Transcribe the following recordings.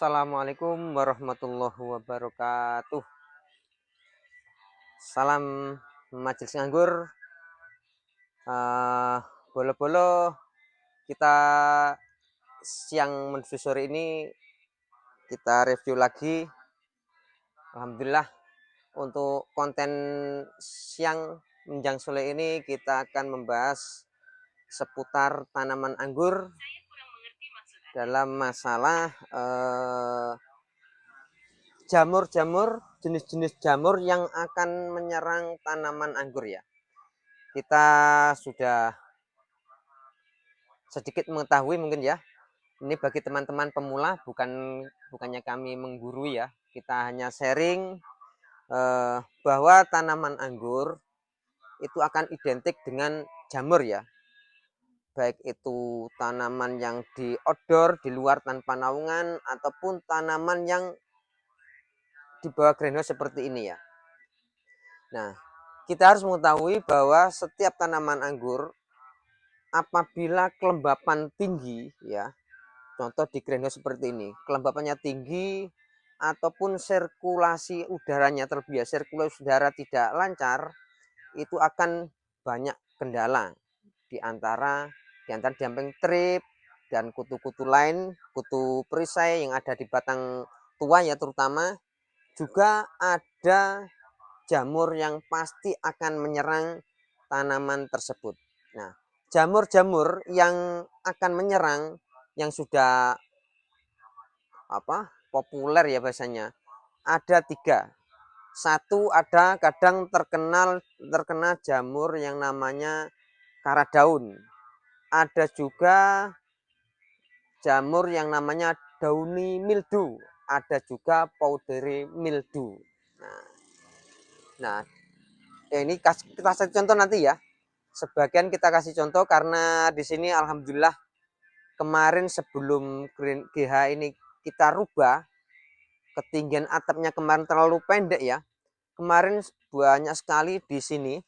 Assalamualaikum warahmatullahi wabarakatuh. Salam majelis nganggur. Eh, Bolo-bolo kita siang menuju sore ini kita review lagi. Alhamdulillah untuk konten siang menjelang sore ini kita akan membahas seputar tanaman anggur dalam masalah jamur-jamur, jenis-jenis jamur yang akan menyerang tanaman anggur ya. Kita sudah sedikit mengetahui mungkin ya. Ini bagi teman-teman pemula, bukannya kami menggurui ya. Kita hanya sharing bahwa tanaman anggur itu akan identik dengan jamur ya. Baik itu tanaman yang di outdoor, di luar tanpa naungan, ataupun tanaman yang di bawah greenhouse seperti ini ya. Nah, kita harus mengetahui bahwa setiap tanaman anggur apabila kelembapan tinggi ya, contoh di greenhouse seperti ini, kelembapannya tinggi ataupun sirkulasi udaranya terbiasa, sirkulasi udara tidak lancar, itu akan banyak kendala di antara jumping trip dan kutu-kutu lain, kutu perisai yang ada di batang tua ya terutama. Juga ada jamur yang pasti akan menyerang tanaman tersebut. Nah, jamur-jamur yang akan menyerang yang sudah populer ya biasanya ada 3. Satu, ada kadang terkena jamur yang namanya karat daun. Ada juga jamur yang namanya downy mildew. Ada juga powdery mildew. Nah, ini kita kasih contoh nanti ya. Sebagian kita kasih contoh karena di sini alhamdulillah kemarin sebelum GH ini kita rubah, ketinggian atapnya kemarin terlalu pendek ya. Kemarin banyak sekali di sini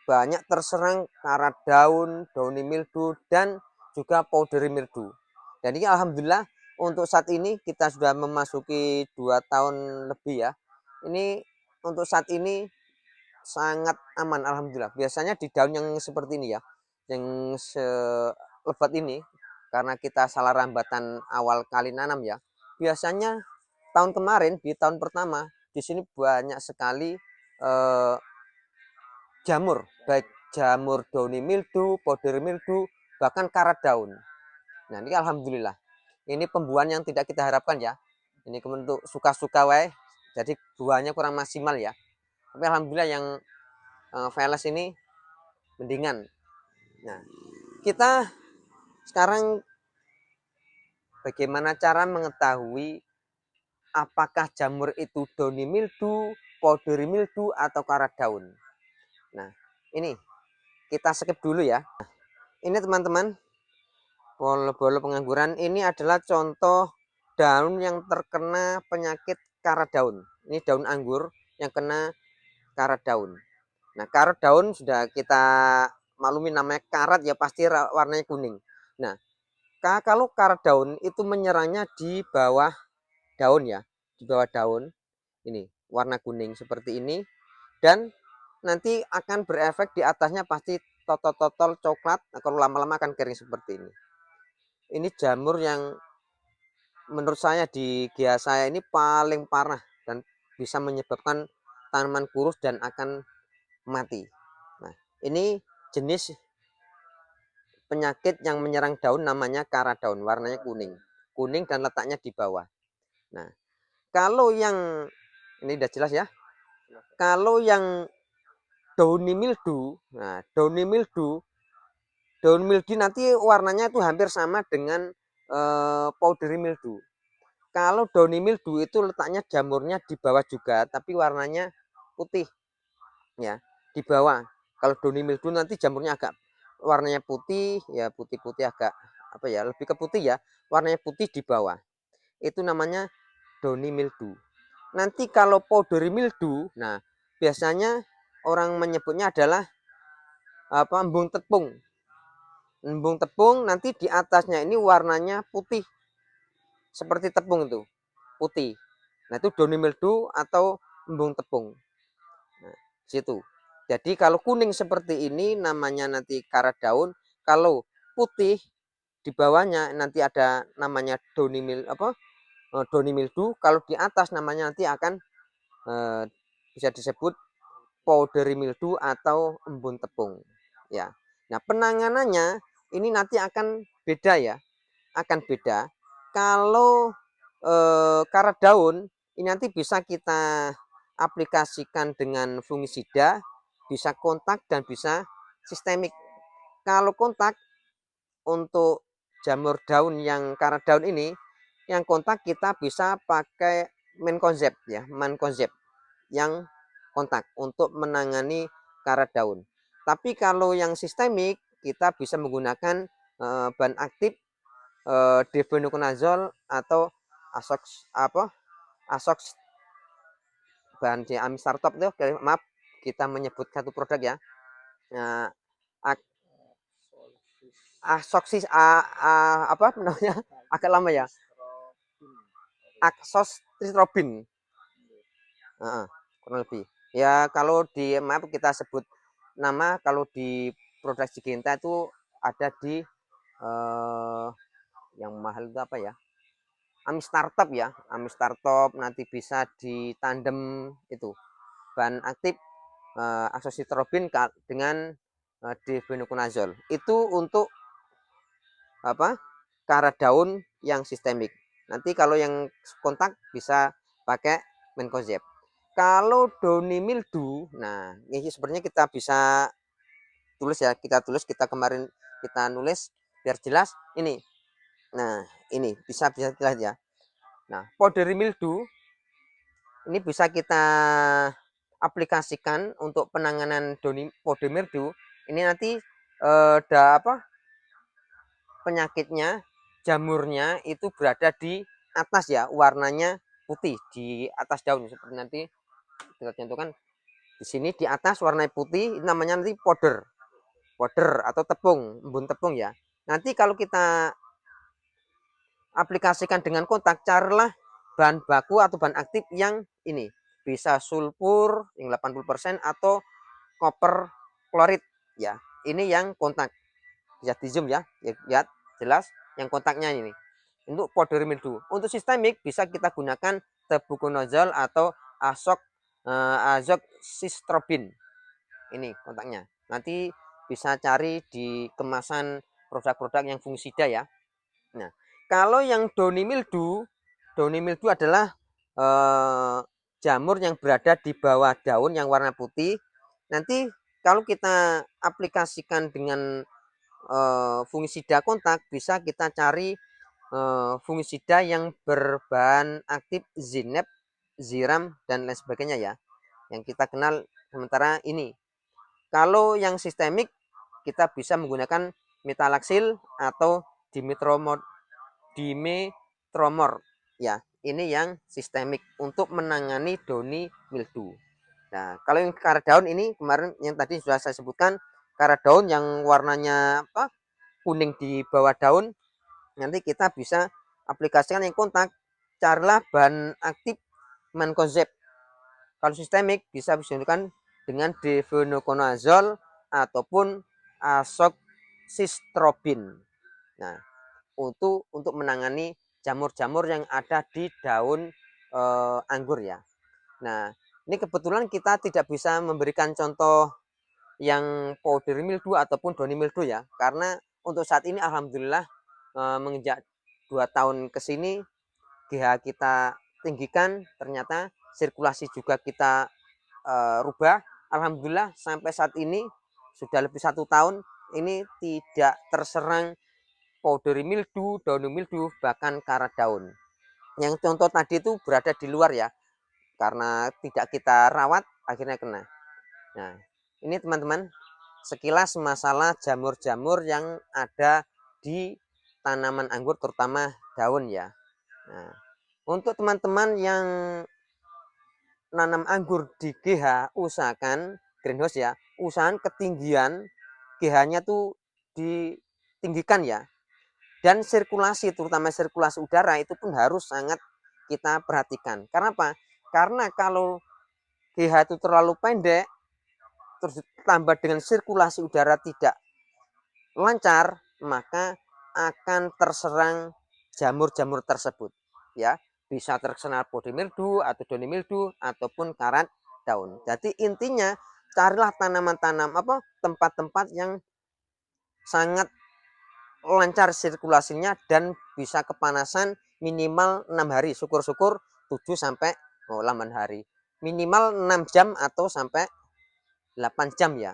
banyak terserang karat daun, downy mildew dan juga powdery mildew. Dan ini alhamdulillah untuk saat ini kita sudah memasuki 2 tahun lebih ya. Ini untuk saat ini sangat aman alhamdulillah. Biasanya di daun yang seperti ini ya, yang selebat ini, karena kita salah rambatan awal kali nanam ya. Biasanya tahun kemarin di tahun pertama di sini banyak sekali jamur, baik jamur downy mildew, powdery mildew, bahkan karat daun. Nah, ini alhamdulillah. Ini pembuahan yang tidak kita harapkan ya. Ini bentuk suka-suka wae. Jadi buahnya kurang maksimal ya. Tapi alhamdulillah yang Veles ini mendingan. Nah, kita sekarang bagaimana cara mengetahui apakah jamur itu downy mildew, powdery mildew atau karat daun. Nah, ini kita skip dulu ya. Ini teman-teman, bolo-bolo pengangguran ini adalah contoh daun yang terkena penyakit karat daun. Ini daun anggur yang kena karat daun. Nah, karat daun sudah kita maklumi namanya karat ya pasti warnanya kuning. Nah, kalau karat daun itu menyerangnya di bawah daun ya, di bawah daun. Ini warna kuning seperti ini dan nanti akan berefek di atasnya pasti totol-totol coklat. Nah, kalau lama-lama akan kering seperti ini. Ini jamur yang menurut saya di GH saya ini paling parah dan bisa menyebabkan tanaman kurus dan akan mati. Nah, ini jenis penyakit yang menyerang daun namanya karat daun, warnanya kuning. Kuning dan letaknya di bawah. Nah, kalau yang ini udah jelas ya. Kalau yang downy mildew, nah downy mildew nanti warnanya itu hampir sama dengan powdery mildew. Kalau downy mildew itu letaknya jamurnya di bawah juga, tapi warnanya putih ya di bawah. Kalau downy mildew nanti jamurnya agak warnanya putih ya, putih-putih agak lebih ke putih ya, warnanya putih di bawah. Itu namanya downy mildew. Nanti kalau powdery mildew, nah biasanya orang menyebutnya adalah embung tepung. Embung tepung nanti di atasnya ini warnanya putih seperti tepung itu. putih. Nah, itu downy mildew atau embun tepung. Nah, situ. Jadi kalau kuning seperti ini namanya nanti karat daun, kalau putih di bawahnya nanti ada namanya downy mildew, kalau di atas namanya nanti akan bisa disebut powdery mildew atau embun tepung. Ya. Nah, penanganannya ini nanti akan beda ya. Akan beda. Kalau karat daun ini nanti bisa kita aplikasikan dengan fungisida, bisa kontak dan bisa sistemik. Kalau kontak untuk jamur daun yang karat daun ini, yang kontak kita bisa pakai Mancozeb ya, Mancozeb yang kontak untuk menangani karat daun. Tapi kalau yang sistemik kita bisa menggunakan bahan aktif difenoconazole atau asox bahan di Amistartop itu, maaf kita menyebut satu produk ya. Nah, asoxis apa namanya agak lama ya, Azoxystrobin kurang lebih ya. Kalau di maaf kita sebut nama, kalau di produk Syngenta itu ada di yang mahal itu apa ya, Amistartop ya, Amistartop. Nanti bisa di tandem itu bahan aktif azoxystrobin dengan difenoconazole itu untuk apa, karat daun yang sistemik. Nanti kalau yang kontak bisa pakai Mancozeb. Kalau downy mildew, nah ini sebenarnya kita bisa tulis ya, kita kemarin kita nulis biar jelas ini. Nah, ini bisa dilihat ya. Nah, powdery mildew ini bisa kita aplikasikan untuk penanganan powdery mildew. Ini nanti penyakitnya, jamurnya itu berada di atas ya, warnanya putih di atas daun seperti nanti kita contohkan di sini di atas warna putih, namanya nanti powder atau tepung, embun tepung ya. Nanti kalau kita aplikasikan dengan kontak, carilah bahan baku atau bahan aktif yang ini, bisa sulfur yang 80% atau koper klorid ya. Ini yang kontak, bisa di zoom ya, lihat jelas yang kontaknya ini untuk powdery mildew. Untuk sistemik bisa kita gunakan tebuconazole atau azoxystrobin. Ini kontaknya. Nanti bisa cari di kemasan produk-produk yang fungisida ya. Nah, kalau yang downy mildew adalah jamur yang berada di bawah daun yang warna putih. Nanti kalau kita aplikasikan dengan fungisida kontak, bisa kita cari fungisida yang berbahan aktif zineb, ziram dan lain sebagainya ya, yang kita kenal. Sementara ini kalau yang sistemik kita bisa menggunakan metalaxyl atau dimetromor ya. Ini yang sistemik untuk menangani downy mildew. Nah, kalau yang karat daun ini kemarin yang tadi sudah saya sebutkan, karat daun yang warnanya kuning di bawah daun, nanti kita bisa aplikasikan yang kontak, carilah bahan aktif Mancozeb. Kalau sistemik bisa digunakan dengan difenoconazole ataupun azoxystrobin. Nah, untuk menangani jamur-jamur yang ada di daun anggur ya. Nah, ini kebetulan kita tidak bisa memberikan contoh yang powdery mildew ataupun downy mildew ya, karena untuk saat ini alhamdulillah menginjak 2 tahun ke sini GH kita tinggikan, ternyata sirkulasi juga kita rubah. Alhamdulillah sampai saat ini sudah lebih 1 tahun ini tidak terserang powdery mildew, downy mildew, bahkan karat daun. Yang contoh tadi itu berada di luar ya, karena tidak kita rawat akhirnya kena. Nah, ini teman-teman sekilas masalah jamur-jamur yang ada di tanaman anggur terutama daun ya. Nah, untuk teman-teman yang nanam anggur di GH, usahakan greenhouse ya, usahakan ketinggian GH-nya tuh ditinggikan ya. Dan sirkulasi, terutama sirkulasi udara itu pun harus sangat kita perhatikan. Karena apa? Karena kalau GH itu terlalu pendek, terus ditambah dengan sirkulasi udara tidak lancar, maka akan terserang jamur-jamur tersebut. Ya, bisa terkena podi mildew atau doni mildew ataupun karat daun. Jadi intinya carilah tanaman-tanam tempat-tempat yang sangat lancar sirkulasinya dan bisa kepanasan minimal 6 hari. Syukur-syukur 7 sampai 8 hari. Minimal 6 jam atau sampai 8 jam ya.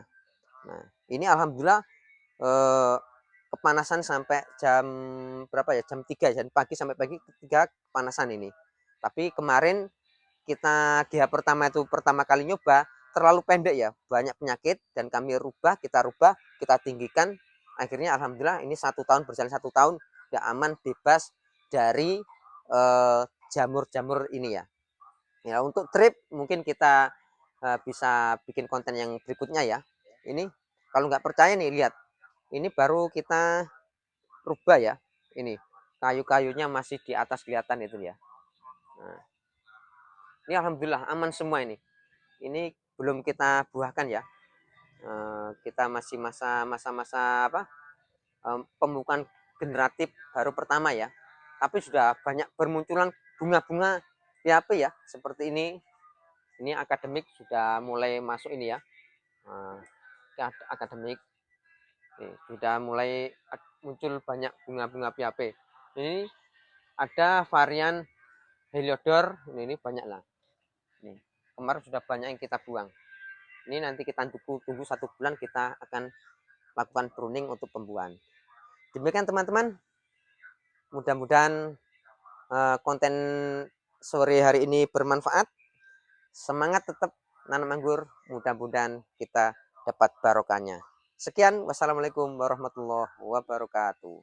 Nah, ini alhamdulillah kepanasan sampai jam berapa ya? Jam 3 jam pagi sampai pagi 3 kepanasan ini. Tapi kemarin kita GH pertama itu pertama kali nyoba terlalu pendek ya, banyak penyakit dan kami kita rubah, kita tinggikan. Akhirnya alhamdulillah ini 1 tahun berjalan 1 tahun udah aman bebas dari jamur-jamur ini ya. Ya untuk trip mungkin kita bisa bikin konten yang berikutnya ya. Ini kalau nggak percaya nih lihat, ini baru kita rubah ya. Ini kayu-kayunya masih di atas kelihatan itu ya. Nah, ini alhamdulillah aman semua ini. Ini belum kita buahkan ya. Kita masih masa-masa pembukaan generatif baru pertama ya. Tapi sudah banyak bermunculan bunga-bunga ya apa ya seperti ini. Ini akademik sudah mulai masuk ini ya. Akademik nih, sudah mulai muncul banyak bunga-bunga PHP. Ini ada varian Heliodor, ini banyak lah. Nih, kemarin sudah banyak yang kita buang. Ini nanti kita tunggu 1 bulan kita akan lakukan pruning untuk pembuahan. Demikian teman-teman, mudah-mudahan konten sore hari ini bermanfaat. Semangat tetap nanam anggur, mudah-mudahan kita dapat barokahnya. Sekian, wassalamualaikum warahmatullahi wabarakatuh.